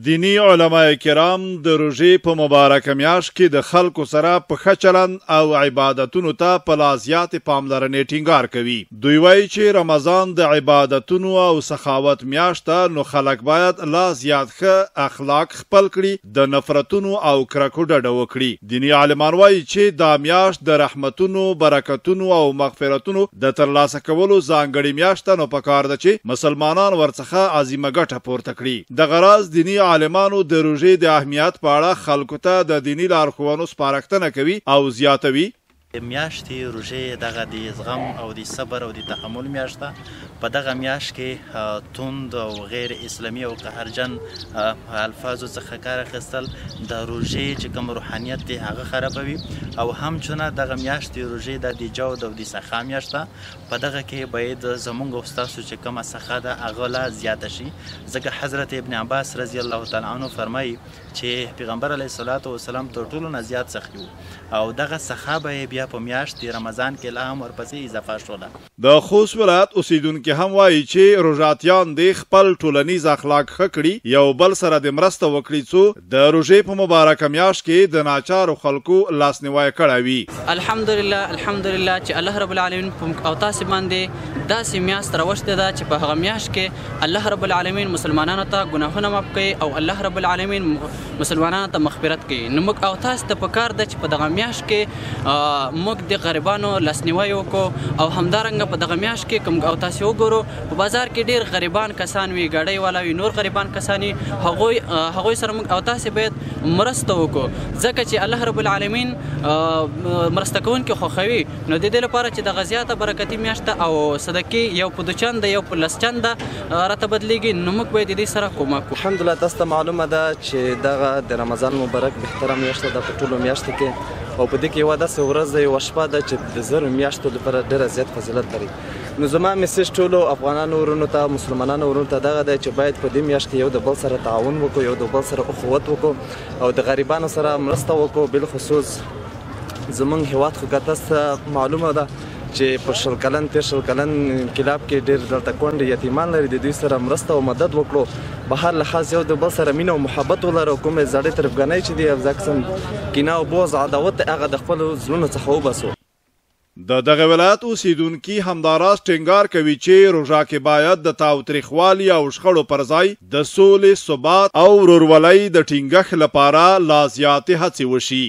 دینی علماء کرام د روژې په مبارکه میاشت کې د خلکو سره په ښه چلند او عبادتونو ته په لا زیاتې پاملرنې ټینګار کوي. دوی وایي چې رمضان د عبادتونو او سخاوت میاشت ده، نو خلک باید لا زیات ښه اخلاق خپل کړي، د نفرتونو او کرکو ډډه وکړي. دینی عالمان وایي چې دا میاشت د رحمتونو، برکتونو او مغفرتونو د ترلاسه کولو ځانګړې میاشت ده، نو پکار ده چې مسلمانان ورڅخه عظیمه ګټه پورته کړي. دغه راز دینی عالمانو د روژې د اهمیت په اړه خلکو ته د دینی لارښوونو سپارښتنه کوي او زیاتوي. میاشتې روژې دغه د زغم او د صبر او د تحمل میاشت ده. په دغه میاشت کې توند او غیر اسلامي او قهرجن الفاظو څخه کار اخیستل د روژې چې کوم روحانیت دی هغه خرابوي، او همچنه دغه میاشت د روژې د جود او د سخا میاشت ده. په دغه کې باید زمونږ او ستاسو چې کومه سخا ده هغه لا زیاته شي، ځکه حضرت ابن عباس رضی الله تعالی عنه فرمایي چې پیغمبر علیه الصلاة والسلام تر ټولو نه زیات سخي و، او دغه سخا به بیا په میاشت د رمضان کې لا هم ورپسې اضافه شوله. د خوست ولایت اوسیدونکي هم وایي چې روژاتیان د خپل ټولنیز اخلاق ښه کړي، یو بل سره د مرسته وکړي څو د روژې په مبارکه میاشت کې د ناچارو خلکو لاسنیوی کړی وي. الحمدلله چې الله رب العالمین او تاسې باندې داسې میاشت راوښتې ده چې په هغه میاشت کې الله رب العالمین مسلمانانو ته ګناهونه معاف کوي او الله رب العالمین مسلمانانو ته مغفرت کوي. نو موږ او تاسو ته پکار ده چې په دغه میاشت کې موږ د غریبانو لاسنیوی وکړو، او همدارنګه په دغه میاشت کې کوم او تاسو وګورو په بازار کې ډیر غریبان کسان وي، ګاډۍ والا وي، نور غریبان کسان وي، هغوی سره موږ او تاسو باید مرسته وکړو، ځکه چې الله رب العالمین مرسته کوونکي خوښوي. نو د دې لپاره چې دغه زیاته برکتي میاشت ده او صدقې یو په 2 چنده یو په 10 چنده راته بدلیږي، نو موږ باید د دې سره کومک وکړو. الحمدلله تاسو ته معلومه ده چې دغه د رمضان مبارک بهتره میاشت ده په ټولو میاشتو کې، او په دې کې یوه داسې ورځ ده، یوه شپه ده چې د 1000 میاشتو لپاره ډېره زیات فضیلت لري. نو زما میسج ټولو افغانانو ورونو ته، مسلمانانو ورونو ته دغه دی چې باید په دې میاشت کې یو د بل سره تعاون وکړو، یو د بل سره اخوت وکړو او د غریبانو سره مرسته وکړو. بالخصوص زمونږ هېواد خو که تاسو ته معلومه ده چې په 20 کلن 30 کلن انقلاب کې ډېر دلته کونډې یتیمان لري، د دوی سره مرسته او مدد وکړو. په هر لحاظ یو د بل سره مینه او محبت ولرو، کومې زړې طرفګنۍ چې دي افزا قسم کینه او بغض عداوت هغه د خپلو زړونو څخه وباسو. د دغه ولایت اوسیدونکي همداراز ټینګار کوي چې روژه کې باید د تاوتریخوالي او شخړو پر ځای د سولې، ثبات او ورورولۍ د ټینګښت لپاره لا زیاتې هڅې وشي.